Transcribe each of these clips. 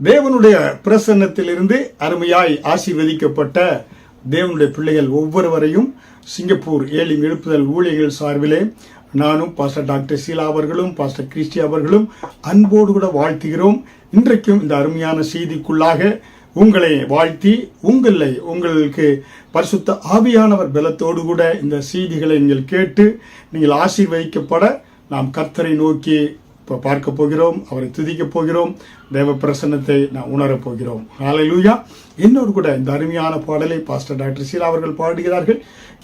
தேவனுடைய பிரசன்னத்திலிருந்து அருமையாய் ஆசீர்வதிக்கப்பட்ட தேவனுடைய பிள்ளைகள் ஒவ்வொருவரையும் சிங்கப்பூர் ஏலிம் எழுப்புதல் ஊழியர்கள் சார்பிலே நானும் பாஸ்டர் டாக்டர் சீலா அவர்களும் பாஸ்டர் கிறிஸ்டி அவர்களும் அன்போடு கூட வாழ்த்துகிறோம். இன்றைக்கும் இந்த அருமையான செய்திக்குள்ளாக உங்களை வாழ்த்தி உங்களுக்கு பரிசுத்த ஆவியானவர் பலத்தோடு கூட இந்த செய்திகளை நீங்கள் கேட்டு நீங்கள் ஆசீர்வதிக்கப்பட நாம் கர்த்தரை நோக்கி பார்க்க போகிறோம், அவரை துதிக்க போகிறோம், தேவ பிரசன்னத்தை நான் உணரப் போகிறோம். ஹல்லேலூயா. இன்னொரு கூட இந்த அருமையான பாடலை பாஸ்டர் டாக்டர் சீலா அவர்கள் பாடுகிறார்கள்.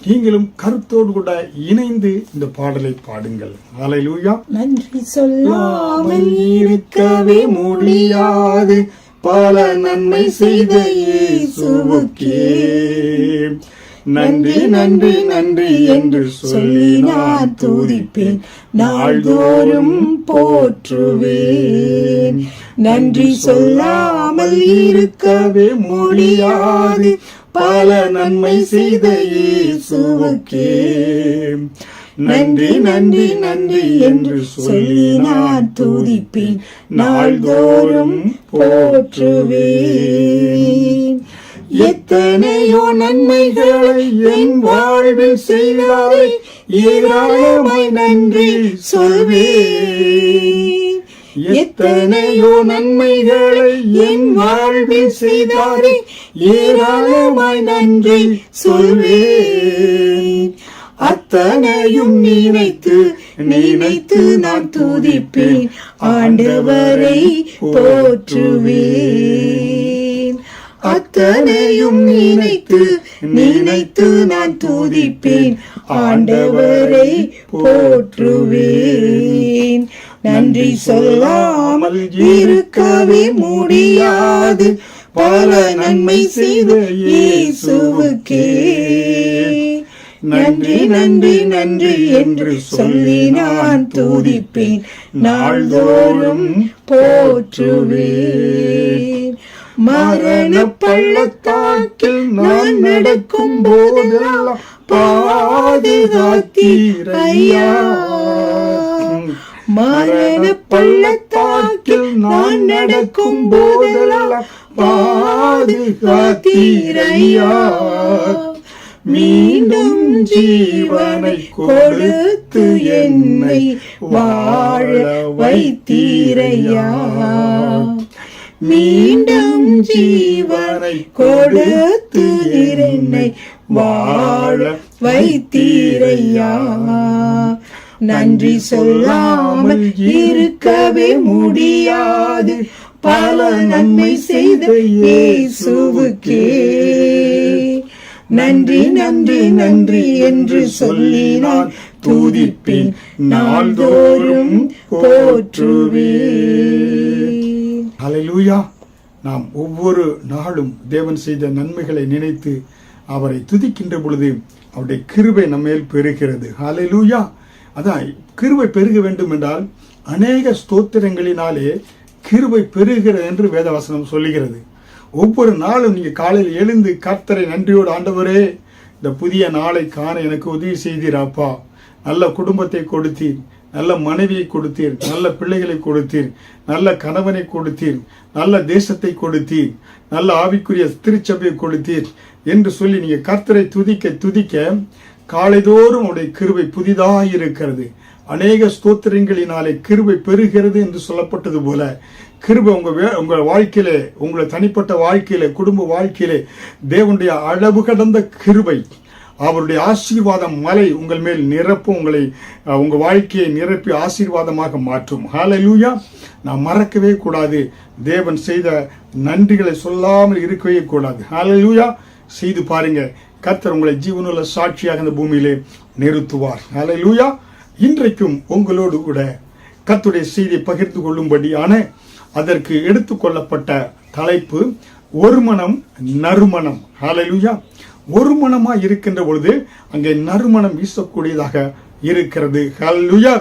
நீங்களும் கருத்தோடு கூட இணைந்து இந்த பாடலை பாடுங்கள். ஹல்லேலூயா. நன்றி சொல்லாமல் இருக்கவே முடியாது, பல நன்மை செய்த இயேசுவுக்கே நன்றி நன்றி நன்றி என்று சொல்லி நான் துதிப்பேன், நாள்தோறும் போற்றுவேன். நன்றி சொல்லாமல் இருக்கவே முடியாது, பல நன்மை செய்த இயேசுவுக்கே நன்றி நன்றி நன்றி என்று சொல்லி நான் துதிப்பேன், நாள்தோறும் போற்றுவேன். எத்தனையோ நன்மைகளை என் வாழ்வில் செய்தாரே, ஏராளமாய் நன்றி சொல்வேன். எத்தனையோ நன்மைகளை என் வாழ்வில் செய்தாரே, ஏராளமாய் நன்றி சொல்வேன். அத்தனையும் நினைத்து நான் துதிப்பேன், ஆண்டவரை போற்றுவேன். அத்தனையும் நினைத்து நான் துதிப்பேன், ஆண்டவரை போற்றுவேன். நன்றி சொல்லாமல் இருக்கவே முடியாது, பல நன்மை செய்த இயேசுவுக்கே நன்றி நன்றி நன்றி என்று சொல்லி நான் துதிப்பேன், நாள்தோறும் போற்றுவேன். மரண பள்ளத்தாக்கில் நான் நடக்கும் போதெல்லாம் பாதுகாத்தீர் ஐயா. மரண பள்ளத்தாக்கில் நான் நடக்கும் போதெல்லாம் பாதுகாத்தீர் ஐயா. மீண்டும் ஜீவனை கொடுத்து என்னை வாழ வைத்தீரையா. மீண்டும் ஜீவனை கொடுத்து என்னை வாழ வைத்தீரையா. நன்றி சொல்லாமல் இருக்கவே முடியாது, பல நன்மை செய்த இயேசுவுக்கே நன்றி நன்றி நன்றி என்று சொல்லி நான் துதிப்பேன், நாள்தோறும் போற்றுவேன். ஹல்லேலூயா. நாம் ஒவ்வொரு நாளும் தேவன் செய்த நன்மைகளை நினைத்து அவரை துதிக்கின்ற பொழுது அவருடைய கிருபை நம்மேல் பெருகிறது. ஹல்லேலூயா. அதான் கிருபை பெருக வேண்டும் என்றால் அநேக ஸ்தோத்திரங்களினாலே கிருபை பெருகிறது என்று வேதவசனம் சொல்லுகிறது. ஒவ்வொரு நாளும் நீங்க காலையில் எழுந்து கர்த்தரை நன்றியோடு, ஆண்டவரே இந்த புதிய நாளை காண எனக்கு உதவி செய்தீராப்பா, நல்ல குடும்பத்தை கொடுத்தீர், நல்ல மனைவியை கொடுத்தீர், நல்ல பிள்ளைகளை கொடுத்தீர், நல்ல கணவனை கொடுத்தீர், நல்ல தேசத்தை கொடுத்தீர், நல்ல ஆவிக்குரிய திருச்சபையை கொடுத்தீர் என்று சொல்லி நீங்க கர்த்தரை துதிக்க துதிக்க காலைதோறும் உடைய கிருபை புதிதாக இருக்கிறது. அநேக ஸ்தோத்திரங்களினாலே கிருபை பெறுகிறது என்று சொல்லப்பட்டது போல கிருபை உங்க வாழ்க்கையிலே, உங்களை தனிப்பட்ட வாழ்க்கையிலே, குடும்ப வாழ்க்கையிலே தேவனுடைய அளவு கடந்த கிருபை, அவருடைய ஆசீர்வாதம் மலை உங்கள் மேல் நிரப்பும், உங்க வாழ்க்கையை நிரப்பி ஆசீர்வாதமாக மாற்றும். ஹல்லேலூயா. நாம் மறக்கவே கூடாது, தேவன் செய்த நன்றிகளை சொல்லாமல் இருக்கவே கூடாது. ஹல்லேலூயா. செய்து பாருங்க, கர்த்தர் உங்களை ஜீவனுள்ள சாட்சியாக இந்த பூமியிலே நிறுத்துவார். ஹல்லேலூயா. இன்றைக்கும் உங்களோடு கூட கர்த்தருடைய செய்தியை பகிர்ந்து கொள்ளும்படியான அதற்கு எடுத்துக்கொள்ளப்பட்ட தலைப்பு ஒரு மனம் நறுமணம். ஹல்லேலூயா. ஒரு மனமா இருக்கின்ற பொழுது அங்கே நறுமணம் வீசக்கூடியதாக இருக்கிறது. ஹல்லேலூயா.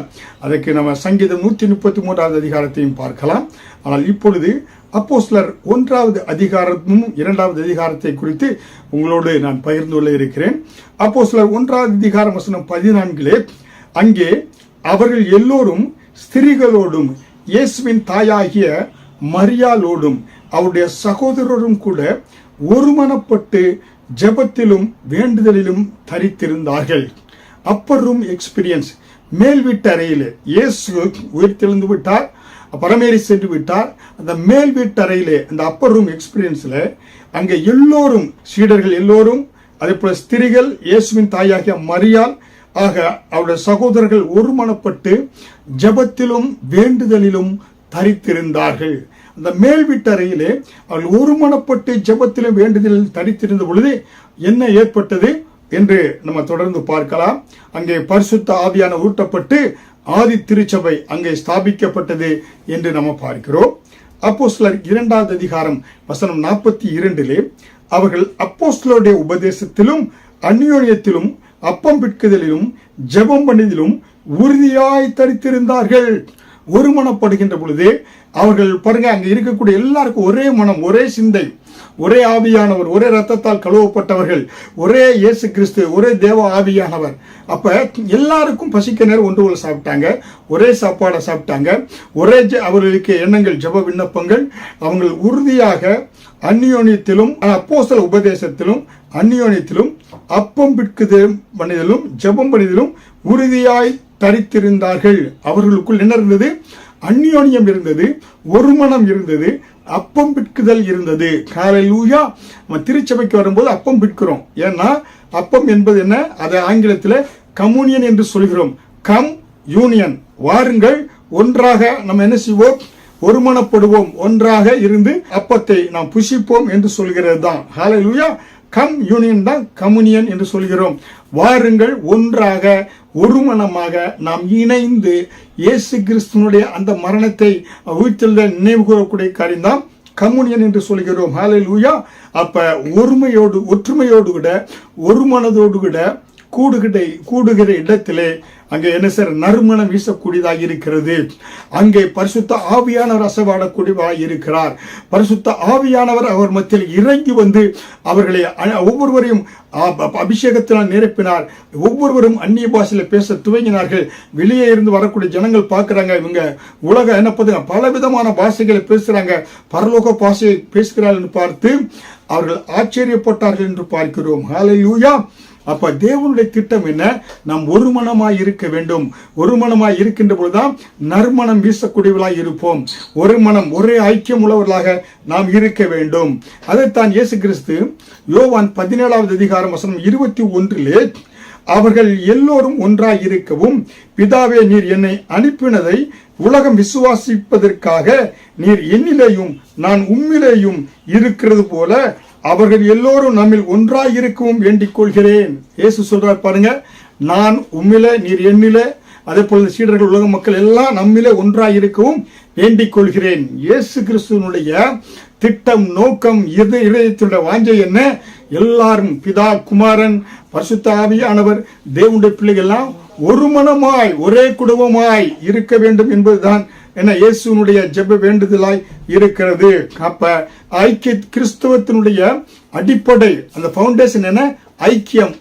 அதற்கு நம்ம சங்கீதம் 133வது அதிகாரத்தையும் பார்க்கலாம். ஆனால் இப்பொழுது அப்போஸ்தலர் 1வது அதிகாரமும் 2வது அதிகாரத்தை குறித்து உங்களோடு நான் பகிர்ந்து கொள்ள இருக்கிறேன். அப்போஸ்தலர் 1வது அதிகாரம் வசனம் 14 அங்கே அவர்கள் எல்லோரும் ஸ்திரீகளோடும் இயேசுவின் தாயாகிய மரியாளோடும் அவருடைய சகோதரரும் கூட ஒருமனப்பட்டு ஜெபத்திலும் வேண்டுதலிலும் தரித்திருந்தார்கள். Upper room experience. மேல் வீட்டு அறையிலே இயேசு உயிர்த்தெழுந்து விட்டார், பரமேறி சென்று விட்டார். அந்த மேல் வீட்டு அறையிலே அந்த அப்பர் ரூம் எக்ஸ்பீரியன்ஸ்ல அங்கே எல்லோரும் சீடர்கள் எல்லோரும், அதே போல ஸ்திரிகள், இயேசுவின் தாயாகிய மரியாள் ஆக அவருடைய சகோதரர்கள் ஒருமனப்பட்டு ஜெபத்திலும் வேண்டுதலிலும் தரித்திருந்தார்கள். அந்த மேல் வீட்டறையிலே அவர்கள் ஒருமனப்பட்டு ஜெபத்திலும் வேண்டுதலில் தரித்திருந்த பொழுது என்ன ஏற்பட்டது என்று நம்ம தொடர்ந்து பார்க்கலாம். அங்கே பரிசுத்த ஆவியான ஊட்டப்பட்டு ஆதி திருச்சபை அங்கே ஸ்தாபிக்கப்பட்டது என்று நம்ம பார்க்கிறோம். அப்போஸ்தலர் 2வது அதிகாரம் வசனம் 42 அவர்கள் அப்போஸ்தலருடைய உபதேசத்திலும் அந்யோன்யத்திலும் அப்பம் பிட்குதலிலும் ஜெபம் பண்ணிதிலும் உறுதியாய் தரித்திருந்தார்கள். ஒருமனப்படுகின்ற பொழுது அவர்கள் பாருங்க, அங்க இருக்கக்கூடிய எல்லாருக்கும் ஒரே மனம், ஒரே சிந்தை, ஒரே ஆவியானவர், ஒரே ரத்தத்தால் கழுவப்பட்டவர்கள், ஒரே இயேசு கிறிஸ்து, ஒரே தேவ ஆவியானவர். அப்ப எல்லாருக்கும் பசிக்க நேரம் ஒன்று போல சாப்பிட்டாங்க, ஒரே சாப்பாடை சாப்பிட்டாங்க, ஒரே அவர்களுக்கு எண்ணங்கள், ஜெப விண்ணப்பங்கள். அவங்க உறுதியாக அந்யோன்யத்திலும் அப்போஸ்தல உபதேசத்திலும் அந்யோன்யத்திலும் அப்பம் பிட்குதலும் பண்ணிதலும் ஜெபம் பண்ணிதலும் உறுதியாய் தரித்திருந்தார்கள். அவர்களுக்குள் என்ன இருந்தது? அந்யோன்யம் இருந்தது, ஒரு மனம் இருந்தது, அப்பம் பிட்குதல் இருந்தது. ஹல்லேலூயா. நம்ம திருச்சபைக்கு வரும்போது அப்பம் பிட்கிறோம். ஏன்னா அப்பம் என்பது என்ன? அதை ஆங்கிலத்தில் கம்யூனியன் என்று சொல்கிறோம். கம் யூனியன், வாருங்கள் ஒன்றாக நம்ம என்ன செய்வோம்? ஒருமனப்படுவோம், ஒன்றாக இருந்து அப்பத்தை நாம் புசிப்போம் என்று சொல்கிறது தான். ஹல்லேலூயா. கம் யூனியன் தான் கம்யூனியன் என்று சொல்கிறோம். வாருங்கள் ஒன்றாக ஒருமனமாக நாம் இணைந்து இயேசு கிறிஸ்துவனுடைய அந்த மரணத்தை உயிர்த்தெழுதலை நினைவு கூறக்கூடிய காரியம் தான் கம்யூனியன் என்று சொல்கிறோம். ஹல்லேலூயா. அப்ப ஒருமையோடு, ஒற்றுமையோடு கூட, ஒரு மனதோடு கூட கூடுகிற இடத்திலே அங்கே என்ன சார்? நறுமணம் வீசக்கூடியதாக இருக்கிறது. அங்கே பரிசுத்த ஆவியானவர் அசைவாடக்கூடியதாக இருக்கிறார். பரிசுத்த ஆவியானவர் அவர் மத்தியில் இறங்கி வந்து அவர்களை ஒவ்வொருவரையும் அபிஷேகத்தினால் நிரப்பினார். ஒவ்வொருவரும் அந்நிய பாஷையில பேச துவங்கினார்கள். வெளியே இருந்து வரக்கூடிய ஜனங்கள் பார்க்கிறாங்க, இவங்க உலக என்ன பல விதமான பாஷைகளை பேசுறாங்க, பரலோக பாஷையை பேசுகிறார்கள் என்று பார்த்து அவர்கள் ஆச்சரியப்பட்டார்கள் என்று பார்க்கிறோம். ஹல்லேலூயா. அப்ப தேவனுடைய திட்டம் என்ன? நாம் ஒரு மனமாய் இருக்க வேண்டும். ஒரு மனமாய் இருக்கின்ற பொழுதுதான் நறுமணம் வீசக்கூடியவர்களாய் இருப்போம். ஒரு மனம், ஒரே ஐக்கியம் உள்ளவர்களாக நாம் இருக்க வேண்டும். அதைத்தான் இயேசு கிறிஸ்து யோவான் 17வது அதிகாரம் வசனம் 21 அவர்கள் எல்லோரும் ஒன்றாய் இருக்கவும், பிதாவே நீர் என்னை அனுப்பினதை உலகம் விசுவாசிப்பதற்காக நீர் என்னிலேயும் நான் உம்மிலேயும் இருக்கிறது போல அவர்கள் எல்லோரும் நம்மில் ஒன்றாய் இருக்கவும் வேண்டிக் கொள்கிறேன். இயேசு சொல்றார் பாருங்க, நான் உம்மில நீர் என்னில, அதே போல சீடர்கள் உலக மக்கள் எல்லாம் நம்மிலே ஒன்றாய் இருக்கவும் வேண்டிக் கொள்கிறேன். இயேசு கிறிஸ்துவனுடைய திட்டம், நோக்கம், இதயத்தினுடைய வாஞ்சை என்ன? எல்லாரும் பிதா, குமாரன், பரிசுத்த ஆவியானவர், தேவனுடைய பிள்ளைகள் எல்லாம் ஒரு மனமாய் ஒரே குடும்பமாய் இருக்க வேண்டும் என்பதுதான் என்ன இயேசுனுடைய ஜெப வேண்டுதலாய் இருக்கிறது. அப்ப ஐக்கிய கிறிஸ்தவத்தினுடைய அடிப்படை, அந்த பவுண்டேஷன் என்ன? ஐக்கியம்,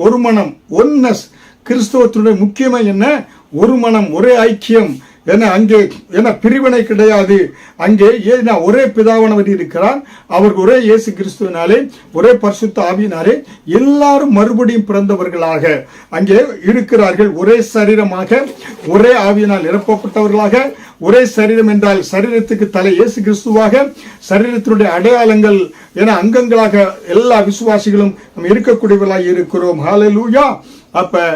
ஒரு மனம், ஒன்னஸ். கிறிஸ்தவத்தினுடைய முக்கியமா என்ன? ஒரு மனம், ஒரே ஐக்கியம். ஏன்னா அங்கே ஏன்னா பிரிவினை கிடையாது. அங்கே ஏன்னா ஒரே பிதாவானவர் இருக்கிறார். அவருக்கு ஒரே இயேசு கிறிஸ்துவினாலே, ஒரே பரிசுத்த ஆவியினாலே எல்லாரும் மறுபடியும் பிறந்தவர்களாக அங்கே இருக்கிறார்கள். ஒரே சரீரமாக, ஒரே ஆவியினால் நிரப்பப்பட்டவர்களாக. ஒரே சரீரம் என்றால் சரீரத்துக்கு தலை இயேசு கிறிஸ்துவாக, சரீரத்தினுடைய அடையாளங்கள் என அங்கங்களாக எல்லா விசுவாசிகளும் நம்ம இருக்கக்கூடியவர்களாக இருக்கிறோம். ஹல்லேலூயா. அப்ப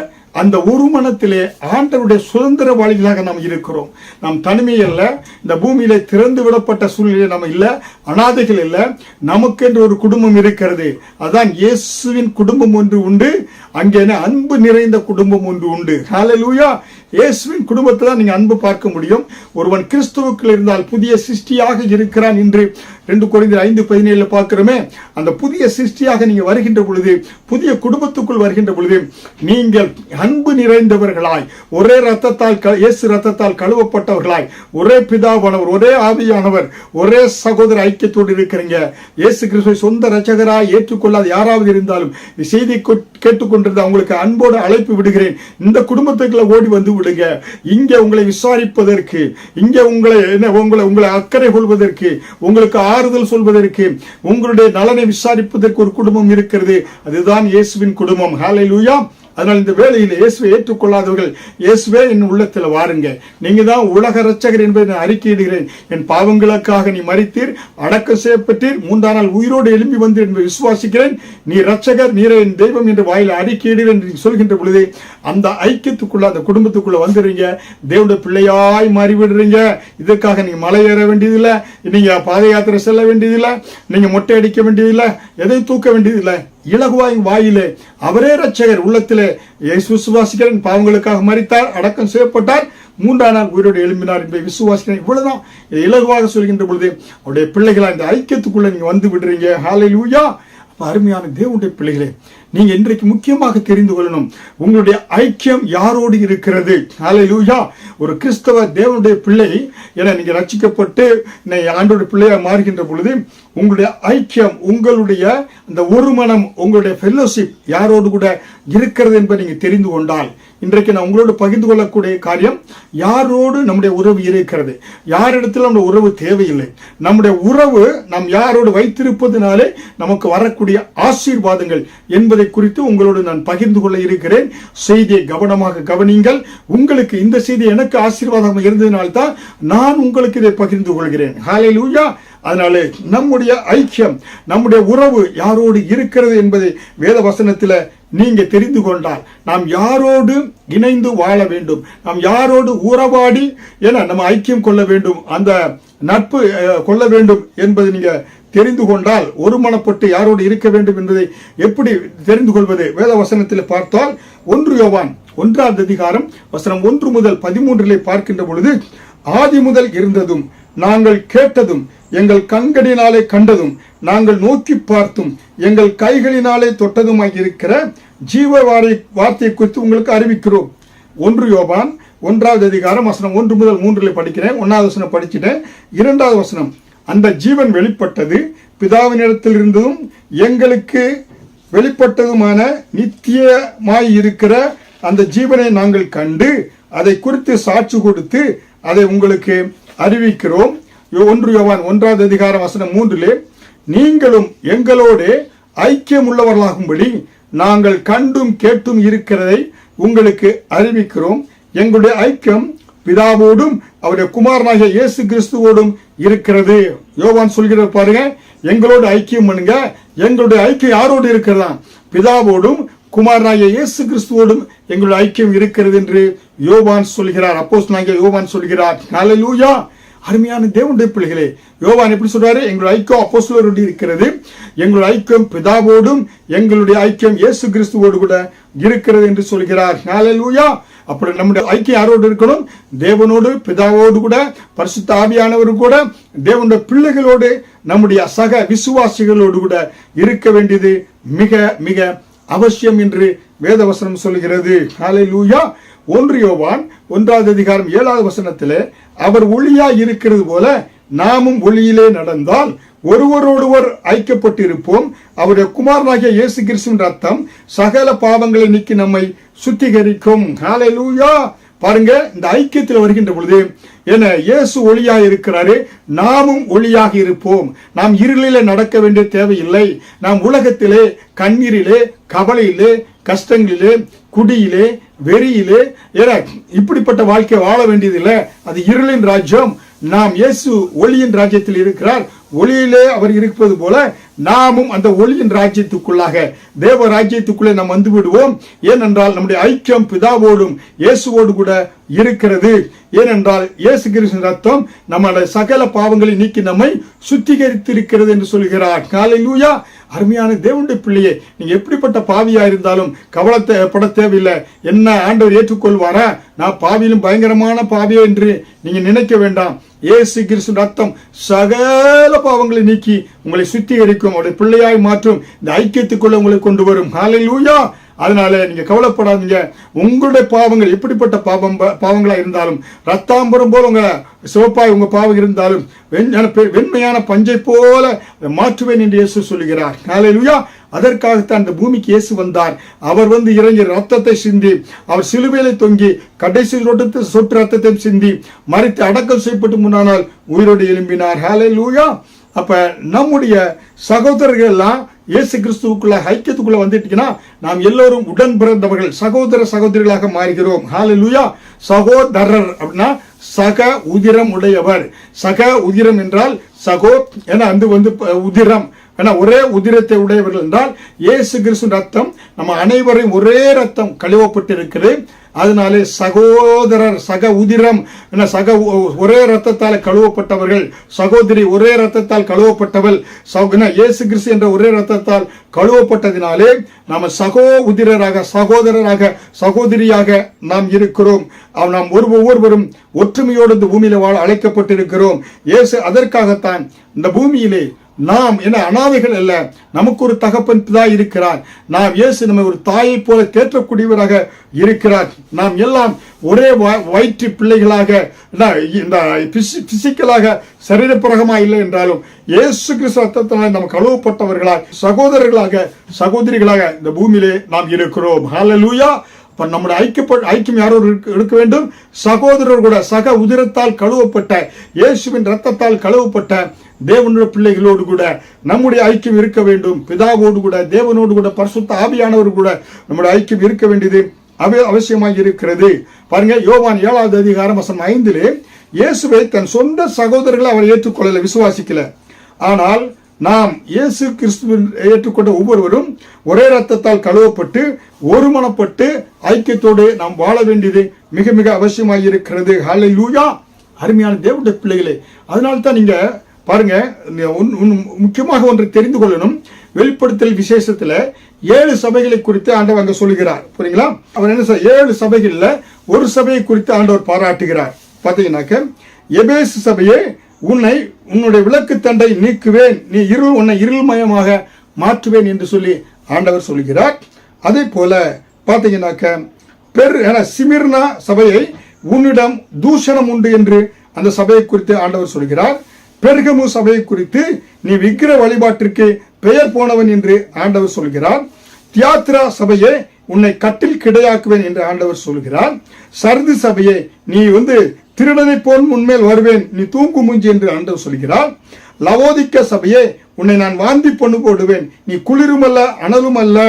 அந்த ஒரு மனத்திலே ஆண்டவருடைய சுதந்திரவாளிகளாக நாம் இருக்கிறோம். நாம் தனிமையில் இந்த பூமியில திறந்து விடப்பட்ட சூழ்நிலை நம்ம இல்ல, அனாதைகள் இல்ல. நமக்கென்று ஒரு குடும்பம் இருக்கிறது. அதான் இயேசுவின் குடும்பம் ஒன்று உண்டு. அங்கே அன்பு நிறைந்த குடும்பம் ஒன்று உண்டு. ஹல்லேலூயா. இயேசுவின் குடும்பத்தை தான் நீங்க அன்பு பார்க்க முடியும். ஒருவன் கிறிஸ்துவுக்குள் இருந்தால் புதிய சிருஷ்டியாக இருக்கிறான் என்று 2 கொரிந்தியர் 5:17 பார்க்கிறோமே. அந்த புதிய சிருஷ்டியாக நீங்க வருகின்ற பொழுது, புதிய குடும்பத்துக்குள் வருகின்ற பொழுது நீங்கள் அன்பு நிறைந்தவர்களாய், ஒரே ரத்தத்தால், இயேசு ரத்தத்தால் கழுவப்பட்டவர்களாய், ஒரே பிதாவானவர், ஒரே ஆவியானவர், ஒரே சகோதர ஐக்கியத்தோடு இருக்கிறீங்க. இயேசு கிறிஸ்துவை சொந்த இரட்சகராய் ஏற்றுக்கொள்ளாத யாராவது இருந்தாலும் செய்தி கேட்டுக்கொண்டு கேட்டுக்கொண்டிருந்த உங்களுக்கு அன்போடு அழைப்பு விடுகிறேன். இந்த குடும்பத்துக்குள்ள ஓடி வந்து விடுங்க. இங்கே உங்களை விசாரிப்பதற்கு, இங்கே உங்களை அக்கறை கொள்வதற்கு, உங்களுக்கு ஆறுதல் சொல்வதற்கு, உங்களுடைய நலனை விசாரிப்பதற்கு ஒரு குடும்பம் இருக்கிறது. அதுதான் இயேசுவின் குடும்பம். ஹல்லேலூயா. அதனால் இந்த வேளையில் இயேசுவை ஏற்றுக்கொள்ளாதவர்கள், இயேசுவே என் உள்ளத்தில் வாருங்க, நீங்க தான் உலக இரட்சகர் என்பதை நான் அறிக்கையிடுகிறேன். என் பாவங்களுக்காக நீ மரித்தீர், அடக்கம் செய்யப்பட்டீர், 3ஆம் நாள் உயிரோடு எழும்பி வந்து என்பதை விசுவாசிக்கிறேன். நீ இரட்சகர், நீரே என் தெய்வம் என்று வாயில அறிக்கையிடுகிறேன் என்று சொல்கின்ற பொழுது அந்த ஐக்கியத்துக்குள்ள, அந்த குடும்பத்துக்குள்ள வந்துடுறீங்க. தேவனுடைய பிள்ளையாய் மாறிவிடுறீங்க. இதற்காக நீங்க மலை ஏற வேண்டியதில்லை, நீங்க பாத யாத்திரை செல்ல வேண்டியதில்லை, நீங்க மொட்டை அடிக்க வேண்டியதில்லை, எதை தூக்க வேண்டியதில்லை. இலகுவாய் வாயிலே அவரே இரட்சகர், உள்ளத்திலே இயேசு விசுவாசிக்கிறேன், பாவங்களுக்காக மரித்தார், அடக்கம் செய்யப்பட்டார், 3ஆம் நாள் உயிரோடு எழும்பினார் என்பதை விசுவாசிக்கிறேன். இவ்வளவுதான். இதை இலகுவாக சொல்கின்ற பொழுது அவருடைய பிள்ளைகளா இந்த ஐக்கியத்துக்குள்ள நீங்க வந்து விடுறீங்க. ஹல்லேலூயா. அருமையான தேவனுடைய பிள்ளைகளே, நீங்க இன்றைக்கு முக்கியமாக தெரிந்து கொள்ளணும், உங்களுடைய ஐக்கியம் யாரோடு இருக்கிறது. ஹல்லேலூயா. ஒரு கிறிஸ்தவ தேவனுடைய பிள்ளை என நீங்க ரட்சிக்கப்பட்டு ஆண்டவருடைய பிள்ளையா மாறுகின்ற பொழுது உங்களுடைய ஐக்கியம், உங்களுடைய அந்த ஒரு மனம், உங்களுடைய ஃபெல்லோஷிப் யாரோடு கூட இருக்கிறது என்பதை நீங்க தெரிந்து கொண்டால், இன்றைக்கு நான் உங்களோடு பகிர்ந்து கொள்ளக்கூடிய காரியம், யாரோடு நம்முடைய உறவு இருக்கிறது, யாரிடத்தில் நம்முடைய உறவு தேவையில்லை. நம்முடைய உறவு நாம் யாரோடு வைத்திருப்பதனாலே நமக்கு வரக்கூடிய ஆசீர்வாதங்கள் என்பதை குறித்து உங்களோடு நான் பகிர்ந்து கொள்ள இருக்கிறேன். செய்தியை கவனமாக கவனிங்கள். உங்களுக்கு இந்த செய்தி எனக்கு ஆசீர்வாதமாக இருந்ததினால்தான் நான் உங்களுக்கு இதை பகிர்ந்து கொள்கிறேன். ஹல்லேலூயா. அதனால நம்முடைய ஐக்கியம், நம்முடைய உறவு யாரோடு இருக்கிறது என்பதை வேத வசனத்தில் நீங்க தெரிந்து கொண்டால், நாம் யாரோடு இணைந்து வாழ வேண்டும், நாம் யாரோடு உறவாடி நம்ம ஐக்கியம் கொள்ள வேண்டும், அந்த நட்பு கொள்ள வேண்டும் என்பதை நீங்க தெரிந்து கொண்டால், ஒருமனப்பட்டு யாரோடு இருக்க வேண்டும் என்பதை எப்படி தெரிந்து கொள்வது? வேத வசனத்தில் பார்த்தால் 1 யோவான் 1ஆம் அதிகாரம் வசனம் 1 முதல் 13 பார்க்கின்ற பொழுது, ஆதி முதல் இருந்ததும் நாங்கள் கேட்டதும் எங்கள் கண்களினாலே கண்டதும் நாங்கள் நோக்கி பார்த்தும் எங்கள் கைகளினாலே தொட்டதுமாய் இருக்கிற ஜீவ வார்த்தையை குறித்து உங்களுக்கு அறிவிக்கிறோம். 1 யோவான் 1ஆம் அதிகாரம் வசனம் 1 முதல் 3 படிக்கிறேன். 1ஆவது வசனம் படிச்சுட்டேன். 2ஆவது வசனம், அந்த ஜீவன் வெளிப்பட்டது, பிதாவினிடத்தில் இருந்ததும் எங்களுக்கு வெளிப்பட்டதுமான நித்தியமாய் இருக்கிற அந்த ஜீவனை நாங்கள் கண்டு அதை குறித்து சாட்சி கொடுத்து அதை உங்களுக்கு அறிவிக்கிறோம். 1 யோவான் 1ஆம் அதிகாரம் வசனம் 3, நீங்களும் எங்களோடு ஐக்கியம் உள்ளவர்களாகும்படி நாங்கள் கண்டும் கேட்டும் இருக்கிறதை உங்களுக்கு அறிவிக்கிறோம். எங்களுடைய ஐக்கியம் பிதாவோடும் அவருடைய குமாரனாகிய இயேசு கிறிஸ்துவோடும் இருக்கிறது. யோவான் சொல்கிற பாருங்க, எங்களோடு ஐக்கியம் பண்ணுங்க. எங்களுடைய ஐக்கியம் யாரோடு இருக்கிறதா? பிதாவோடும் குமாரனாகிய இயேசு கிறிஸ்துவோடும் எங்களுடைய ஐக்கியம் இருக்கிறது என்று யோவான் சொல்கிறார். அப்போஸ்தலனாகிய யோவான் சொல்கிறார். ஹல்லேலூயா. அருமையான தேவனுடைய பிள்ளைகளே, யோவான் எப்படி சொல்றாரு? எங்களுடைய ஐக்கியம் அப்போஸ்தலரோடு இருக்கிறது, எங்களுடைய ஐக்கியம் பிதாவோடும் எங்களுடைய ஐக்கியம் இயேசு கிறிஸ்துவோடு கூட இருக்கிறது என்று சொல்கிறார். ஹல்லேலூயா. அப்படி நம்முடைய ஐக்கியம் யாரோடு இருக்கணும்? தேவனோடு, பிதாவோடு கூட, பரிசுத்த ஆவியானவரோடு கூட, தேவனுடைய பிள்ளைகளோடு, நம்முடைய சக விசுவாசிகளோடு கூட இருக்க வேண்டியது மிக மிக அவசியம் என்று வேதவசனம் சொல்கிறது. ஹல்லேலூயா. 1 யோவான் 1ஆம் அதிகாரம் 7ஆவது வசனத்திலே, அவர் ஒளியாய் இருக்கிறது போல நாமும் ஒளியிலே நடந்தால் ஒருவரோடுவர் ஐக்கியப்பட்டிருப்போம். அவருடைய குமாரனாகிய இயேசு கிறிஸ்துவின் ரத்தம் சகல பாவங்களை நீக்கி நம்மை சுத்திகரிக்கும். ஹல்லேலூயா. பாருங்க, இந்த ஐக்கியத்தில் வருகின்ற பொழுது இயேசு ஒளியாக இருக்கிறாரு, நாமும் ஒளியாக இருப்போம். நாம் இருளிலே நடக்க வேண்டிய தேவையில்லை. நாம் உலகத்திலே கண்ணீரிலே, கவலையிலே, கஷ்டங்களிலே, குடியிலே, வெறியிலே இப்படிப்பட்ட வாழ்க்கை வாழ வேண்டியதில்லை. அது இருளின் ராஜ்யம். நாம் இயேசு ஒளியின் ராஜ்யத்தில் இருக்கிறார். ஒளியிலே அவர் இருப்பது போல நாமும் அந்த ஒளியின் ராஜ்யத்துக்குள்ளாக, தேவ ராஜ்யத்துக்குள்ளே நாம் வந்து விடுவோம். ஏனென்றால் நம்முடைய ஐக்கியம் பிதாவோடும் இயேசுவோடு கூட இருக்கிறது. ஏனென்றால் இயேசு கிறிஸ்துவின் ரத்தம் நம்முடைய சகல பாவங்களை நீக்கி நம்மை சுத்திகரித்திருக்கிறது என்று சொல்கிறார். ஹல்லேலூயா. அருமையான தேவனுடைய பிள்ளையே, நீங்க எப்படிப்பட்ட பாவியா இருந்தாலும் கவலைப்பட தேவையில்லை. என்ன ஆண்டவர் ஏற்றுக்கொள்வாரா? நான் பாவியிலும் பயங்கரமான பாவியோ என்று நீங்க நினைக்க வேண்டாம். இயேசு கிறிஸ்து ரத்தம் சகல பாவங்களை நீக்கி உங்களை சுத்திகரிக்கும், அவருடைய பிள்ளையாய் மாற்றும், இந்த ஐக்கியத்துக்குள்ள உங்களை கொண்டு வரும். ஹல்லேலூயா. அதனால நீங்க கவலைப்படாதீங்க. உங்களுடைய பாவங்கள் எப்படிப்பட்ட பாவங்களா இருந்தாலும், ரத்தாம்பரம் போல உங்க சிவப்பாய் உங்க பாவம் இருந்தாலும் வெண்மையான பஞ்சை போல மாற்றுவேன் என்று இயேசு சொல்லுகிறார். ஹல்லேலூயா. அதற்காகத்தான் இந்த பூமிக்கு இயேசு வந்தார். அவர் வந்து இறங்கி ரத்தத்தை சிந்தி, அவர் சிலுவையிலே தொங்கி கடைசி சொட்டு ரத்தத்தை சிந்தி மரித்து அடக்கம் செய்யப்பட்டு முன்னானால் உயிரோடு எழும்பினார். ஹல்லேலூயா. அப்ப நம்முடைய சகோதரர்கள் எல்லாம் இயேசு கிறிஸ்துவுக்குள்ள ஐக்கியத்துக்குள்ள வந்துட்டீங்கன்னா நாம் எல்லோரும் உடன் பிறந்தவர்கள், சகோதர சகோதரிகளாக மாறுகிறோம். ஹல்லேலூயா. சகோதரர் அப்படின்னா சக உதிரம் உடையவர். சக உதிரம் என்றால் சகோ என அந்த வந்து உதிரம், ஒரே உதிரத்தை உடையவர்கள் என்றால் இயேசு கிறிஸ்து ரத்தம் நம்ம அனைவரையும் ஒரே ரத்தம் கழுவப்பட்டிருக்கிறது. அதனாலே சகோதரர், சக உதிரம், ஒரே ரத்தத்தால் கழுவப்பட்டவர்கள், சகோதரி ஒரே ரத்தத்தால் கழுவப்பட்டவள், இயேசு கிறிஸ்து என்ற ஒரே ரத்தத்தால் கழுவப்பட்டதினாலே நாம் சகோ உதிரராக, சகோதரராக, சகோதரியாக நாம் இருக்கிறோம். நாம் ஒவ்வொருவரும் ஒற்றுமையோடு இந்த பூமியில வாழ அழைக்கப்பட்டிருக்கிறோம். இயேசு அதற்காகத்தான் இந்த பூமியிலே நாம் என்ன அனாதைகள் அல்ல, நமக்கு ஒரு தகப்பன் பிதா இருக்கிறார். நாம் இயேசு நம்ம ஒரு தாயை போல தேற்றக்கூடியவராக இருக்கிறார். நாம் எல்லாம் ஒரே வயிற்று பிள்ளைகளாக, இந்த பிசிக்கலாக சரீரப்பிரகமா இல்லை என்றாலும் இயேசு கிறிஸ்து ரத்தத்தினால் நாம் கழுவப்பட்டவர்களாக, சகோதரர்களாக, சகோதரிகளாக இந்த பூமியிலே நாம் இருக்கிறோம். ஹல்லேலூயா. நம்முடைய ஐக்கியம் யாரோடு இருக்க வேண்டும்? சகோதரர் கூட, சக உதிரத்தால் கழுவப்பட்ட, இயேசுவின் ரத்தத்தால் கழுவப்பட்ட தேவனுடைய பிள்ளைகளோடு கூட நம்முடைய ஐக்கியம் இருக்க வேண்டும். பிதாவோடு கூட, தேவனோடு கூட, பரிசுத்த ஆவியானவர் கூட நம்முடைய ஐக்கியம் இருக்க வேண்டியது அவசியமாக இருக்கிறது. பாருங்க, யோவான் 7வது அதிகாரம் வசனம் 5 இயேசுவை தன் சொந்த சகோதரர்களை அவர் ஏற்றுக்கொள்ளல, விசுவாசிக்கல. ஆனால் நாம் இயேசு கிறிஸ்துவின் ஏற்றுக்கொண்ட ஒவ்வொருவரும் ஒரே ரத்தத்தால் கழுவப்பட்டு ஒருமனப்பட்டு ஐக்கியத்தோடு நாம் வாழ வேண்டியது மிக மிக அவசியமாக இருக்கிறது. ஹல்லேலூயா. அருமையான தேவனுடைய பிள்ளைகளே, அதனால்தான் நீங்க பாருங்க, முக்கியமாக ஒன்றை தெரிந்து கொள்ளணும். வெளிப்படுத்தல் விசேஷத்துல 7 சபைகளை குறித்து ஆண்டவர் அங்க சொல்லுகிறார். புரியுங்களா? அவர் என்ன 7 சபைகள்ல ஒரு சபையை குறித்து ஆண்டவர் பாராட்டுகிறார். பாத்தீங்கன்னாக்க, எபேசு சபையே, உன்னுடைய விளக்கு தண்டை நீக்குவேன், நீ உன்னை இருள்மயமாக மாற்றுவேன் என்று சொல்லி ஆண்டவர் சொல்கிறார். அதே போல பாத்தீங்கன்னாக்க சிமிர்னா சபையை, உன்னிடம் தூஷணம் உண்டு என்று அந்த சபையை குறித்து ஆண்டவர் சொல்கிறார். பெர்கமு சபையை குறித்து, நீ விக்கிர வழிபாட்டிற்கு பெயர் போனவன் என்று ஆண்டவர் சொல்கிறார். தியாத்ரா சபையை, உன்னை கட்டில் கிடையாக்குவேன் என்று ஆண்டவர் சொல்கிறார். சர்து சபையை, நீ வந்து திருடனை போல் உன்மேல் வருவேன், நீ தூங்கு மூஞ்சி என்று ஆண்டவர் சொல்கிறார். லவோதிக்க சபையை, உன்னை நான் வாந்தி பண்ணு போடுவேன், நீ குளிருமல்ல அனலும் அல்ல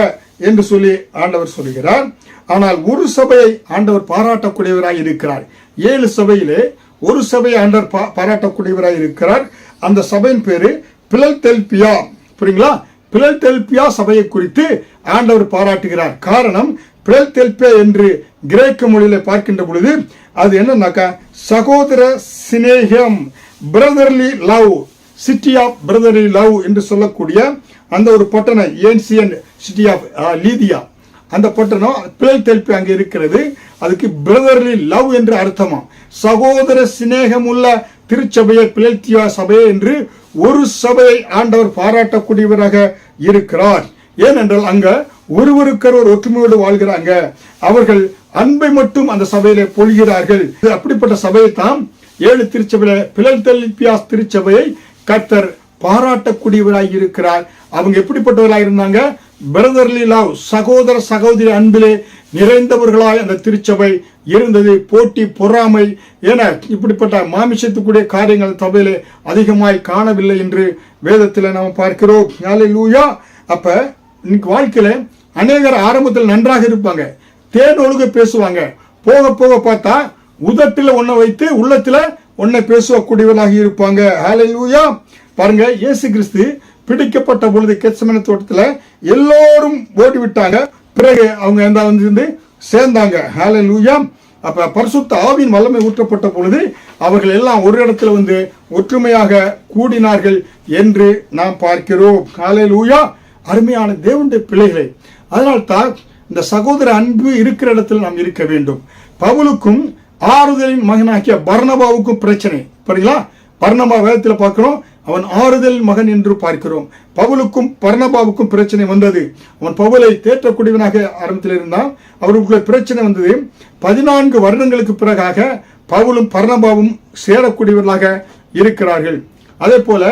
என்று சொல்லி ஆண்டவர் சொல்கிறார். ஆனால் ஒரு சபையை ஆண்டவர் பாராட்டக்கூடியவராய் இருக்கிறார். 7 சபையிலே ஒரு சபையை ஆண்டவர் பாராட்டக்கூடியவராய் இருக்கிறார். அந்த சபையின் பேரு பிலதெல்பியா. புரியுங்களா? பிலதெல்பியா சபையை குறித்து ஆண்டவர் பாராட்டுகிறார். காரணம், பிலதெல்பியா என்று கிரேக்க மொழியில பார்க்கின்ற பொழுது அது என்னன்னாக்கா சகோதர சிநேகம், brotherly love, city of brotherly love என்று சொல்லக்கூடிய அந்த ஒரு பட்டணம், ஏன்சியன் சிட்டி ஆஃப் லீதியா, அந்த பட்டணம் பிலதெல்பியா அங்கே இருக்கிறது. அதுக்கு பிரதர்லி லவ் என்று அர்த்தமா. சகோதர சிநேகம் உள்ள திருச்சபையை பிலதெல்பியா சபையை என்று ஒரு சபையை ஆண்டவர் பாராட்டக்கூடியவராக இருக்கிறார். ஏனென்றால் அங்க ஒருவருக்கொருவர் ஒற்றுமையோடு வாழ்கிறாங்க. அவர்கள் அன்பை மட்டும் அந்த சபையில பொழிகிறார்கள். அப்படிப்பட்ட சபையை தான் 7 திருச்சபையில பிலதெல்பியா திருச்சபையை கர்த்தர் பாராட்டக்கூடியவராக இருக்கிறார். அவங்க எப்படிப்பட்டவர்களாக இருந்தாங்க? பிரதர்லி லவ், சகோதர சகோதரி அன்பிலே நிறைந்தவர்களாய் அந்த திருச்சபை இருந்தது. போட்டி, பொறாமை என இப்படிப்பட்ட மாமிசத்துக்குரிய காரியங்கள் சபையிலே அதிகமாய் காணவில்லை என்று வேதத்தில் நாம் பார்க்கிறோம். ஹல்லேலூயா. அப்ப இன்னைக்கு வாழ்க்கையில அநேகர் ஆரம்பத்தில் நன்றாக இருப்பாங்க, தேன் ஒழுக பேசுவாங்க. போக போக பார்த்தா உதட்டில் ஒன்ன வைத்து உள்ளத்துல ஒன்னை பேசக்கூடியவர்களாக இருப்பாங்க. ஹல்லேலூயா. பாருங்க, இயேசு கிறிஸ்து பிடிக்கப்பட்ட பொழுது கெத்செமனே தோட்டத்துல எல்லோரும் ஓடிவிட்டாங்க. பிறகு அவங்க வந்து சேர்ந்தாங்க. ஹல்லேலூயா. அப்ப பரிசுத்த ஆவியின் வல்லமை ஊற்றப்பட்ட பொழுது அவர்கள் எல்லாம் ஒரு இடத்துல வந்து ஒற்றுமையாக கூடினார்கள் என்று நாம் பார்க்கிறோம். ஹல்லேலூயா. அருமையான தேவனுடைய பிள்ளைகளை, அதனால்தான் இந்த சகோதர அன்பு இருக்கிற இடத்துல நாம் இருக்க வேண்டும். பவுலுக்கும் ஆறுதலின் மகனாகிய பர்னபாவுக்கும் பிரச்சனை. பாருங்களா, பர்னபா வேதத்தில் பார்க்கிறோம், அவன் ஆறுதல் மகன் என்று பார்க்கிறோம். பவுலுக்கும் பர்னபாவுக்கும் பிரச்சனை வந்தது. அவன் பவுலை தேற்றக்கூடியவனாக ஆரம்பத்தில் இருந்தான். அவருக்குள்ள பிரச்சனை வந்தது. 14 வருடங்களுக்கு பிறகாக பவுலும் பர்னபாவும் சேரக்கூடியவர்களாக இருக்கிறார்கள். அதே போல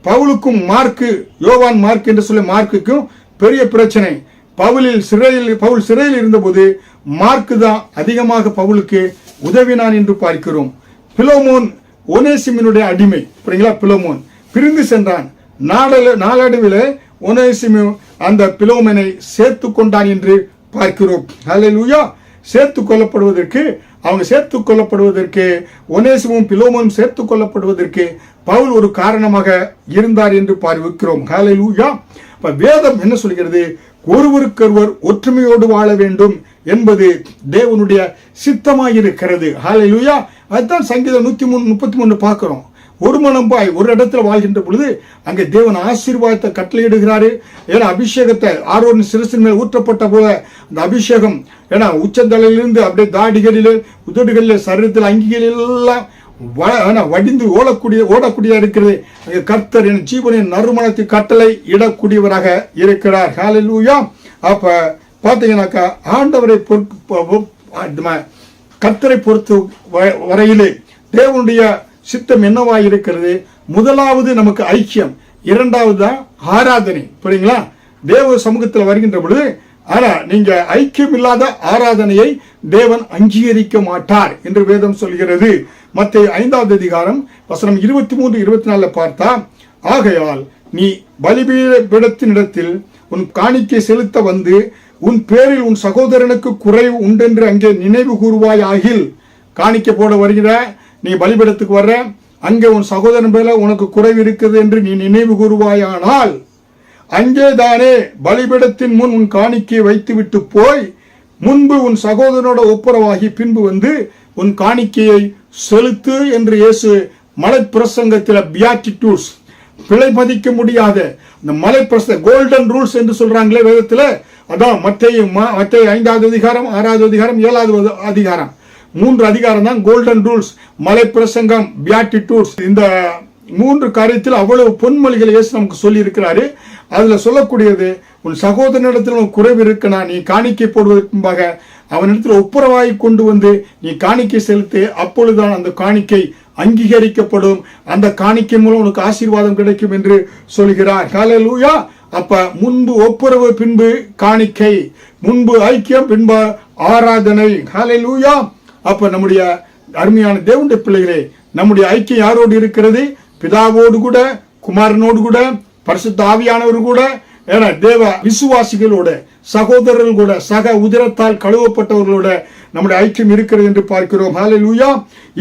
பவுலுக்கும் மார்க்கு, யோவான் மார்க் என்று சொல்ல மார்க்குக்கும் பெரிய பிரச்சனை. பவுல் சிறையில் இருந்தபோது மார்க்கு தான் அதிகமாக பவுலுக்கு உதவினான் என்று பார்க்கிறோம். பிலோமோன் ஒனேசிமினுடைய அடிமை. பிலோமோன் பிரிந்து சென்றான். நாளடைவில் ஒனேசிமு அந்த பிலோமனை சேர்த்து கொண்டான் என்று பார்க்கிறோம். ஹல்லேலூயா. சேர்த்துக் கொள்ளப்படுவதற்கு ஒனேசிமும் பிலோமோனும் சேர்த்துக் கொள்ளப்படுவதற்கு பவுல் ஒரு காரணமாக இருந்தார் என்று பார்க்கிறோம். ஹல்லேலூயா. வேதம் என்ன சொல்கிறது? ஒருவருக்கொருவர் ஒற்றுமையோடு வாழ வேண்டும் என்பது தேவனுடைய சித்தமாயிருக்கிறது. ஹல்லேலூயா. அதுதான் சங்கீதம் 133 பார்க்கிறோம். ஒரு மனம்பாய் ஒரு இடத்துல வாழ்கின்ற பொழுது அங்கே தேவன் ஆசீர்வாதத்தை கட்டளையிடுகிறாரு. ஏன்னா அபிஷேகத்தை ஆரோன் சிரசின் மேல் ஊற்றப்பட்ட போல அந்த அபிஷேகம் ஏன்னா உச்சந்தலையிலிருந்து அப்படியே தாடிகளில் உதடுகளில் சரீரத்தில் அங்கிகளில் எல்லாம் வடிந்து ஓடக்கூடிய இருக்கிறது. கர்த்தர் என் ஜீவனின் நறுமணத்தை கட்டளை இடக்கூடியவராக இருக்கிறார். ஹல்லேலூயா. அப்ப பாத்தீங்கன்னாக்கா ஆண்டவரை கர்த்தரை பொறுத்த வரையிலே தேவனுடைய சித்தம் என்னவாய் இருக்கிறது? முதலாவது நமக்கு ஐக்கியம், இரண்டாவது தான் ஆராதனை. புரியுங்களா? தேவ சமூகத்தில் வருகின்ற பொழுது ஆனா நீங்க ஐக்கியம் இல்லாத ஆராதனையை தேவன் அங்கீகரிக்க மாட்டார் என்று வேதம் சொல்கிறது. மத்தேயு 5வது அதிகாரம் வசனம் 23-24 பார்த்தா, ஆகையால் நீ பலிபீடத்தினிடத்தில் உன் காணிக்கை செலுத்த வந்து உன் பேரில் உன் சகோதரனுக்கு குறைவு உண்டென்று அங்கே நினைவு கூறுவாய் ஆகில். காணிக்கை போட வருகிற நீ பலிபீடத்துக்கு வர்ற, அங்கே உன் சகோதரன் பேர உனக்கு குறைவு இருக்குது என்று நீ நினைவு கூறுவாயானால் அங்கேதானே பலிபீடத்தின் முன் உன் காணிக்கையை வைத்துவிட்டு போய் முன்பு உன் சகோதரனோட ஒப்புரவாகி பின்பு வந்து உன் காணிக்கையை செலுத்து என்று இயேசு மலை பிரசங்கத்தில் பியாட்டிட்யூட்ஸ், பிழை மதிக்க முடியாத இந்த மலை பிரசங்க கோல்டன் ரூல்ஸ் என்று சொல்றாங்களே வேதத்தில், அதான் மத்தேயு 5வது அதிகாரம் 6வது அதிகாரம் 7வது அதிகாரம் 3 அதிகாரம் தான் கோல்டன் ரூல்ஸ், மலை பிரசங்கம், பியாட்டிட்யூட்ஸ். இந்த 3 காரியத்தில் அவ்வளவு பொன்மொழிகளை இயேசு நமக்கு சொல்லி இருக்கிறாரு. அதுல சொல்லக்கூடியது, உன் சகோதரனிடத்தில் உன் குறைவு இருக்குன்னா நீ காணிக்கை போடுவதற்கு முன்பாக அவனிடத்தில் ஒப்புரவாய் கொண்டு வந்து நீ காணிக்கை செலுத்து. அப்பொழுதுதான் அந்த காணிக்கை அங்கீகரிக்கப்படும். அந்த காணிக்கை மூலம் உனக்கு ஆசீர்வாதம் கிடைக்கும் என்று சொல்கிறார். ஹல்லேலூயா. அப்ப முன்பு ஒப்புரவு, பின்பு காணிக்கை, முன்பு ஐக்கியம், பின்பு ஆராதனை. ஹல்லேலூயா. அப்ப நம்முடைய அருமையான தேவனுடைய பிள்ளைகளே, நம்முடைய ஐக்கியம் யாரோடு இருக்கிறது? பிதாவோடு கூட, குமாரனோடு கூட, பரிசுத்த ஆவியானவர் கூட, தேவ விசுவாசிகளோட, சகோதரர்கள் கூட, சக உதிரத்தால் கழுவப்பட்டவர்களோட நம்முடைய ஐக்கியம் இருக்கிறது என்று பார்க்கிறோம். ஹல்லேலூயா.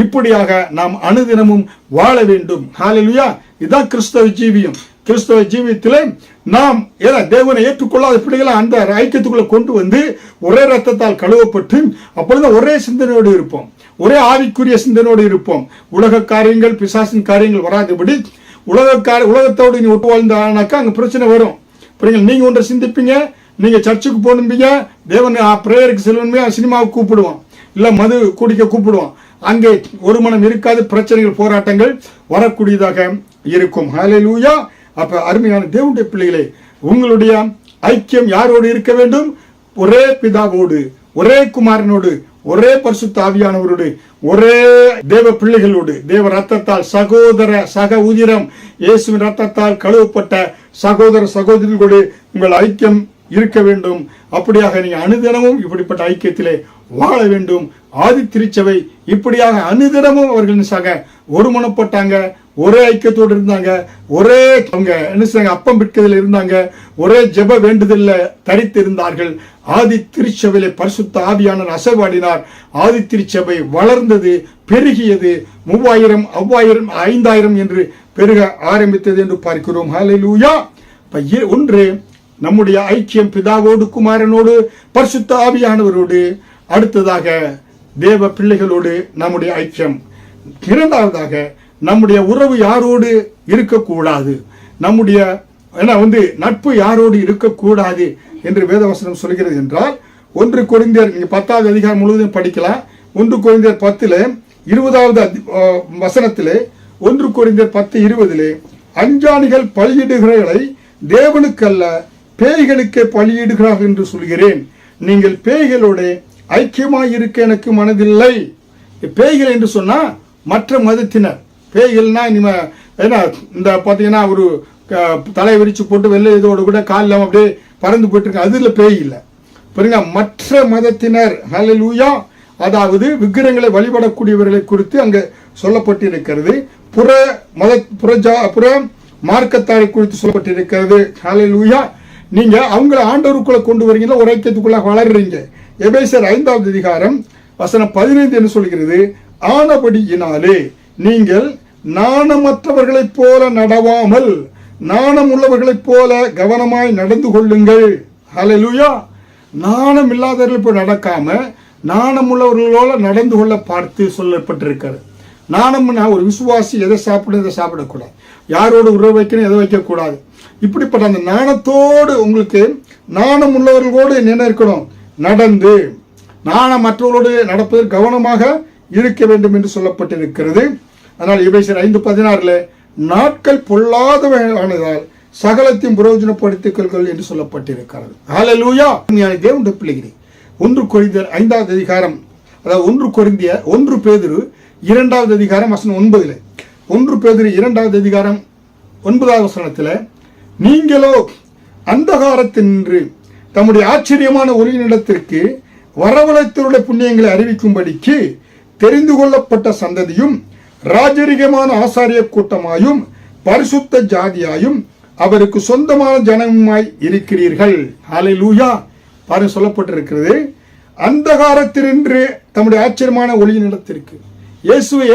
இப்படியாக நாம் அனுதினமும் வாழ வேண்டும். ஹல்லேலூயா. இதுதான் கிறிஸ்தவ ஜீவியம். கிறிஸ்தவ ஜீவியத்திலே நாம் தேவனை ஏற்றுக்கொள்ளாத பிள்ளைகளை அந்த ஐக்கியத்துக்குள்ள கொண்டு வந்து ஒரே ரத்தத்தால் கழுவப்பட்டு அப்பொழுது ஒரே சிந்தனையோடு இருப்போம், ஒரே ஆவிக்குரிய சிந்தனையோடு இருப்போம். உலக காரியங்கள், பிசாசின் காரியங்கள் வராதபடி உலகத்தோடு நீ ஒட்டு வாழ்ந்தானாக்கா அங்க பிரச்சனை வரும். நீங்க ஒன்றை சிந்திப்பீங்க, நீங்க சர்ச்சுக்கு போகணும்பீங்க, தேவன் பிரேயருக்கு செல்வனுமே சினிமாவுக்கு கூப்பிடுவோம், இல்ல மது குடிக்க கூப்பிடுவோம். அங்கே ஒரு மனம் இருக்காது, பிரச்சனைகள், போராட்டங்கள் வரக்கூடியதாக இருக்கும். ஹல்லேலூயா. அப்ப அருமையான தேவனுடைய பிள்ளைகளே, உங்களுடைய ஐக்கியம் யாரோடு இருக்க வேண்டும்? ஒரே பிதாவோடு, ஒரே குமாரனோடு, ஒரே பரிசுத்த ஆவியானவரோடு, ஒரே தேவ பிள்ளைகளோடு, தேவ ரத்தத்தால் சக உதிரம் இயேசுவின் ரத்தத்தால் கழுவப்பட்ட சகோதர சகோதரிகளோடு உங்கள் ஐக்கியம் இருக்க வேண்டும். அப்படியாக நீங்க அனுதினமும் இப்படிப்பட்ட ஐக்கியத்திலே வாழ வேண்டும். ஆதி திருச்சபை இப்படியாக அனுதினமும் அவர்கள் சக ஒருமனப்பட்டாங்க, ஒரே ஐக்கியத்தோடு இருந்தாங்க, ஒரே அவங்க அப்பம் பிற்கதில் இருந்தாங்க, ஒரே ஜெப வேண்டுதல்ல தரித்து இருந்தார்கள். ஆதி திருச்சபையிலே பரிசுத்த ஆவியானவர் அசைவாடினார். ஆதி திருச்சபை வளர்ந்தது, பெருகியது, 3000, 5000, 5000 என்று பெருக ஆரம்பித்தது என்று பார்க்கிறோம். ஹல்லேலூயா. ஒன்று நம்முடைய ஐக்கியம் பிதாவோடு, குமாரனோடு, பரிசுத்த ஆவியானவரோடு. அடுத்ததாக தேவ பிள்ளைகளோடு நம்முடைய ஐக்கியம். இரண்டாவதாக நம்முடைய உறவு யாரோடு இருக்கக்கூடாது, நம்முடைய நட்பு யாரோடு இருக்கக்கூடாது என்று வேதவசனம் சொல்கிறது என்றால், 1 கொரிந்தியர் 10வது அதிகாரம் முழுவதும் படிக்கலாம். 1 கொரிந்தியர் 10 20வது வசனத்திலே, 1 கொரிந்தியர் 10:20 அஞ்ஞானிகள் பலியிடுகிறவர்களை தேவனுக்கல்ல பேய்களுக்கே பலியிடுகிறார்கள் என்று சொல்கிறேன். நீங்கள் பேய்களோட ஐக்கியமாய் இருக்க எனக்கு மனதில்லை. பேய்கள் என்று சொன்னா மற்ற மதத்தினர். பேய்கள்னா இந்த பாத்தீங்கன்னா ஒரு தலை விரிச்சு போட்டு வெள்ளை இதோடு கூட காலில் அப்படியே பறந்து போயிட்டு இருக்கு, அதுல பேய் இல்லை. பாருங்க, மற்ற மதத்தினர் ஹல்லேலூயா, அதாவது விக்கிரங்களை வழிபடக்கூடியவர்களை குறித்து அங்க சொல்லப்பட்டிருக்கிறது. புற மார்க்கத்தாரை குறித்து சொல்லப்பட்டிருக்கிறது. ஹல்லேலூயா. நீங்க அவங்கள ஆண்டவருக்குள்ள கொண்டு வரீங்களா, ஒரு ஐக்கியத்துக்குள்ள வளர்றீங்க. எபேசியர் 5வது அதிகாரம் வசனம் 15 என்று சொல்கிறது, ஆனபடியினாலே நீங்கள் நாணமற்றவர்களைப் போல நடவாமல் நாணம் உள்ளவர்களைப் போல கவனமாய் நடந்து கொள்ளுங்கள். ஹல்லேலூயா. நாணம் இல்லாதவர்கள் போய் நடக்காம நாணம் உள்ளவர்களோட நடந்து கொள்ள பார்த்து சொல்லப்பட்டிருக்கிறது. நாணம்னா ஒரு விசுவாசி எதை சாப்பிட எதை சாப்பிடக்கூடாது, யாரோடு உறவு வைக்கணும் எதை வைக்கக்கூடாது. இப்படிப்பட்ட அந்த நாணத்தோடு, உங்களுக்கு நாணம் உள்ளவர்களோடு என்ன இருக்கணும், நடந்து நாணம் மற்றவர்களோடு நடப்பதில் கவனமாக இருக்க வேண்டும் என்று சொல்லப்பட்டிருக்கிறது. அதனால் எபேசியர் 5:16 நாட்கள் பொல்லாதவையானதால் சகலத்தையும் பிரயோஜனப்படுத்திக் கொள்கள் என்று சொல்லப்பட்டிருக்கிறது. ஹல்லேலூயா. தேவனுடைய பிள்ளைகளே, 1 கொரிந்தியர் 5வது அதிகாரம், அதாவது 1 பேதுரு 2வது அதிகாரம் வசனம் 9, 1 பேதுரு 2வது அதிகாரம் 9வது வசனத்தில், நீங்களோ அந்தகாரத்தினின்று தம்முடைய ஆச்சரியமான ஒளியினிடத்திற்கு வரவழைத்தவருடைய புண்ணியங்களை அறிவிக்கும்படிக்கு தெரிந்து கொள்ளப்பட்ட சந்ததியும் ராஜரிகமான ஆசாரிய கூட்டமாயும் பரிசுத்த ஜாதியாயும் அவருக்கு சொந்தமான ஜனமுமாய் இருக்கிறீர்கள். ஹல்லேலூயா. பாருங்க, சொல்லப்பட்டிருக்கிறது, அந்தகாரத்தினின்று தம்முடைய ஆச்சரியமான ஒளியினிடத்திற்கு. இயேசுவை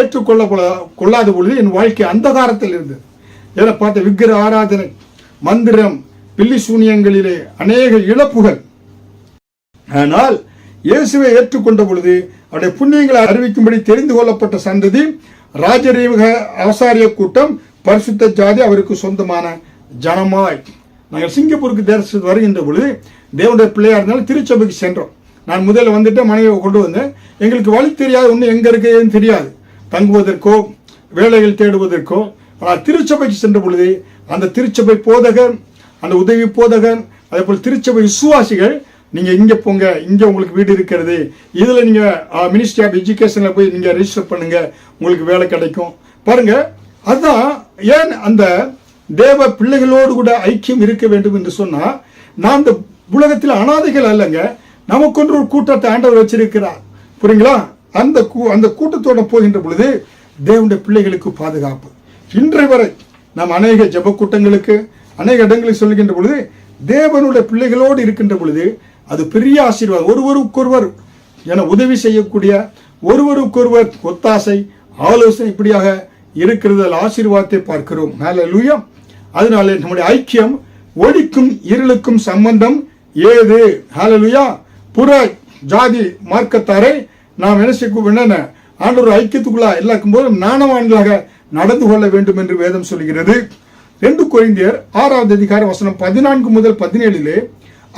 கொள்ளாத பொழுது என் வாழ்க்கை அந்தகாரத்தில் இருந்தது. ஏன்னா பார்த்த விக்கிர ஆராதனை, மந்திரம், பில்லி சூனியங்களிலே அநேக இழப்புகள். ஆனால் இயேசுவை ஏற்றுக்கொண்ட பொழுது அவருடைய புண்ணியங்களை அறிவிக்கும்படி தெரிந்து கொள்ளப்பட்ட சந்ததி, ராஜரீக ஆசாரிய கூட்டம், பரிசுத்த ஜாதி, அவருக்கு சொந்தமான ஜனமாய். நாங்கள் சிங்கப்பூருக்கு தேசத்துக்கு வருகின்ற பொழுது தேவனுடைய பிள்ளையா இருந்தாலும் திருச்சபைக்கு சென்றோம். நான் முதல்ல வந்துட்டு மனைவியை கொண்டு வந்தேன். எங்களுக்கு வழி தெரியாது, ஒன்றும் எங்க இருக்குன்னு தெரியாது, தங்குவதற்கோ வேலைகள் தேடுவதற்கோ. ஆனால் திருச்சபைக்கு சென்ற பொழுது அந்த திருச்சபை போதகர், அந்த உதவி போதகர், அதே போல் திருச்சபை விசுவாசிகள், நீங்க இங்க போங்க, இங்க உங்களுக்கு வீடு இருக்கிறது, இதுல நீங்க மினிஸ்ட்ரி ஆஃப் எஜுகேஷன்ல போய் நீங்க ரெஜிஸ்டர் பண்ணுங்க, உங்களுக்கு வேலை கிடைக்கும். பாருங்க, அதான் ஏன் அந்த தேவ பிள்ளைகளோடு கூட ஐக்கியம் இருக்க வேண்டும் என்று சொன்னா, நான் இந்த உலகத்தில் அனாதைகள் அல்லங்க, நமக்கொன்று ஒரு கூட்டத்தை ஆண்டவர் வச்சிருக்கிறார். புரியுங்களா? அந்த கூட்டத்தோட போகின்ற பொழுது தேவனுடைய பிள்ளைகளுக்கு பாதுகாப்பு. இன்றைய வரை நாம் அநேக ஜெப கூட்டங்களுக்கு அநேக இடங்களுக்கு சொல்லுகின்ற பொழுது தேவனுடைய பிள்ளைகளோடு இருக்கின்ற பொழுது அது பெரிய ஆசீர்வாதம். ஒருவருக்கொருவர் என உதவி செய்யக்கூடிய, ஒருவருக்கொருவர் ஒத்தாசை, ஆலோசனை, இப்படியாக இருக்கிறது ஆசீர்வாதத்தை பார்க்கிறோம். ஹல்லேலூயா. அதனாலே நம்முடைய ஐக்கியம், ஒளிக்கும் இருளுக்கும் சம்பந்தம் ஏது? ஹல்லேலூயா. புற ஜாதி மார்க்கத்தாரை நாம் என்ன ஆண்டவர் ஐக்கியத்துக்குள்ளா எல்லாக்கும் போது நாணவான்களாக நடந்து கொள்ள வேண்டும் என்று வேதம் சொல்கிறது. 2 கொரிந்தியர் 6வது அதிகாரம் வசனம் 14 முதல் 17,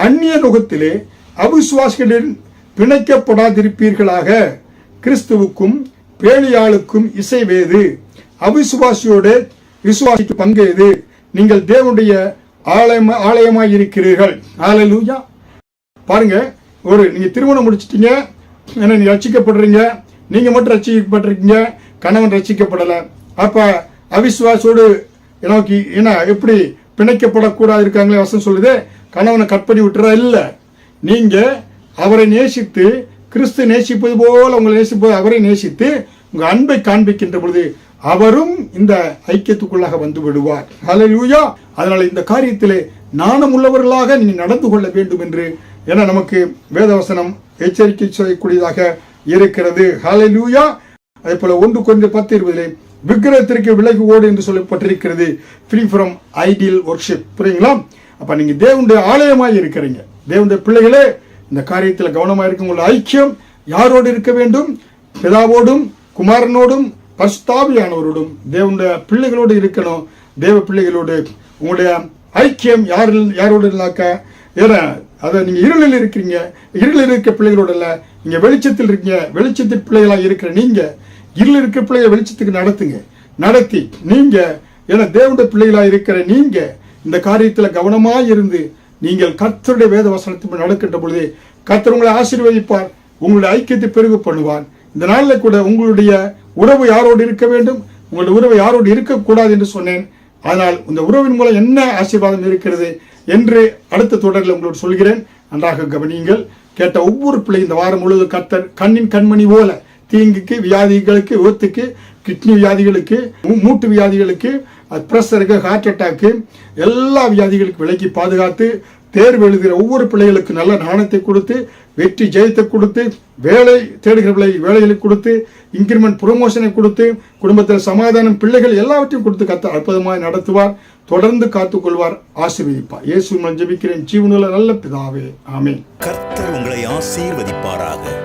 அந்நிய நுகத்திலே அவிசுவாசிகளில் பிணைக்கப்படாதிருப்பீர்களாக, கிறிஸ்துவுக்கும் பேலியாளுக்கும் இசைவேது, அவிசுவாசியோட விசுவாசிக்கு பங்கேது, நீங்கள் தேவனுடைய ஆலயமாய் இருக்கிறீர்கள். ஹல்லேலூயா. பாருங்க, நீங்க திருமணம் முடிச்சிட்டீங்க, நீங்க ரட்சிக்கப்படுறீங்க, நீங்க மட்டும் ரட்சிக்கப்பட்டிருக்கீங்க, கணவன் ரட்சிக்கப்படல. அப்ப அவிசுவாசோடு நோக்கி என்ன எப்படி பிணைக்கப்படக்கூடாது இருக்காங்களே வசனம் சொல்லுது, கணவனை கட் பண்ணி விட்டுறா இல்ல. நீங்க அவரை நேசித்து, கிறிஸ்து நேசிப்பது போல உங்களை நேசிப்பது அவரை நேசித்து உங்க அன்பை காண்பிக்கின்ற பொழுது அவரும் இந்த ஐக்கியத்துக்குள்ளாக வந்து விடுவார். ஹல்லேலூயா. அதனால இந்த காரியத்திலே நாணம் உள்ளவர்களாக நீங்க நடந்து கொள்ள வேண்டும் என்று என நமக்கு வேதவசனம் எச்சரிக்கை செய்யக்கூடியதாக இருக்கிறது. ஹல்லேலூயா. அதே போல 1 கொரிந்தியர் 10:20 விக்கிரகத்திற்கு விலகி ஓடு என்று சொல்லப்பட்டிருக்கிறது. Free from ideal worship. புரியுங்களா? அப்ப நீங்க தேவனுடைய ஆலயமாய் இருக்கிறீங்க. தேவனுடைய பிள்ளைகளே, இந்த காரியத்தில் கவனமா இருக்கும். உங்களுடைய ஐக்கியம் யாரோடு இருக்க வேண்டும்? பிதாவோடும் குமாரனோடும் பரிசுத்தாவியானவரோடும் தேவனுடைய பிள்ளைகளோடு இருக்கணும். தேவ பிள்ளைகளோடு உங்களுடைய ஐக்கியம் யாரோடு இருந்தாக்க, ஏன்னா அதை நீங்க இருளில் இருக்கிறீங்க, இருளில் இருக்க பிள்ளைகளோட இல்ல, நீங்க வெளிச்சத்தில் இருக்கீங்க. வெளிச்சத்தின் பிள்ளைகளாக இருக்கிற நீங்க இருளில் இருக்கிற பிள்ளைகளை வெளிச்சத்துக்கு நடத்தி நீங்க ஏன்னா தேவனுடைய பிள்ளைகளாக இருக்கிற நீங்க இந்த காரியத்தில் கவனமாய் இருந்து நீங்கள் கர்த்தருடைய வேத வசனத்தை நடக்கின்ற பொழுது கர்த்தர் உங்களை ஆசீர்வதிப்பார், உங்களுடைய ஐக்கியத்தை பெருக பண்ணுவார். இந்த நாளில் கூட உங்களுடைய உறவு யாரோடு இருக்க வேண்டும், உங்களுடைய உறவு யாரோடு இருக்கக்கூடாது என்று சொன்னேன். அதனால் இந்த உறவின் மூலம் என்ன ஆசீர்வாதம் இருக்கிறது என்று அடுத்த தொடரில் உங்களோடு சொல்கிறேன். நன்றாக கவனியுங்கள். கேட்ட ஒவ்வொரு பிள்ளை இந்த வாரம் முழுவதும் கர்த்தர் கண்ணின் கண்மணி போல தீங்குக்கு, வியாதிகளுக்கு, விபத்துக்கு, கிட்னி வியாதிகளுக்கு, மூட்டு வியாதிகளுக்கு, பிரஷருக்கு, ஹார்ட் அட்டாக்கு, எல்லா வியாதிகளுக்கு விலக்கி பாதுகாத்து தேர்வு எழுதுகிற ஒவ்வொரு பிள்ளைகளுக்கு நல்ல ஞானத்தை கொடுத்து, வெற்றி ஜெயத்தை கொடுத்து, வேலை தேடுகிற வேலைகளை கொடுத்து, இன்கிரிமெண்ட் ப்ரொமோஷனை கொடுத்து, குடும்பத்தில் சமாதானம், பிள்ளைகள் எல்லாவற்றையும் கொடுத்து கர்த்தர் அற்புதமாக நடத்துவார். தொடர்ந்து காத்துக்கொள்வார், ஆசீர்வதிப்பார். இயேசு மூலம் ஜெபிக்கிறேன் ஜீவனுள்ள நல்ல பிதாவே, ஆமென். கர்த்தர் உங்களை ஆசீர்வதிப்பாராக.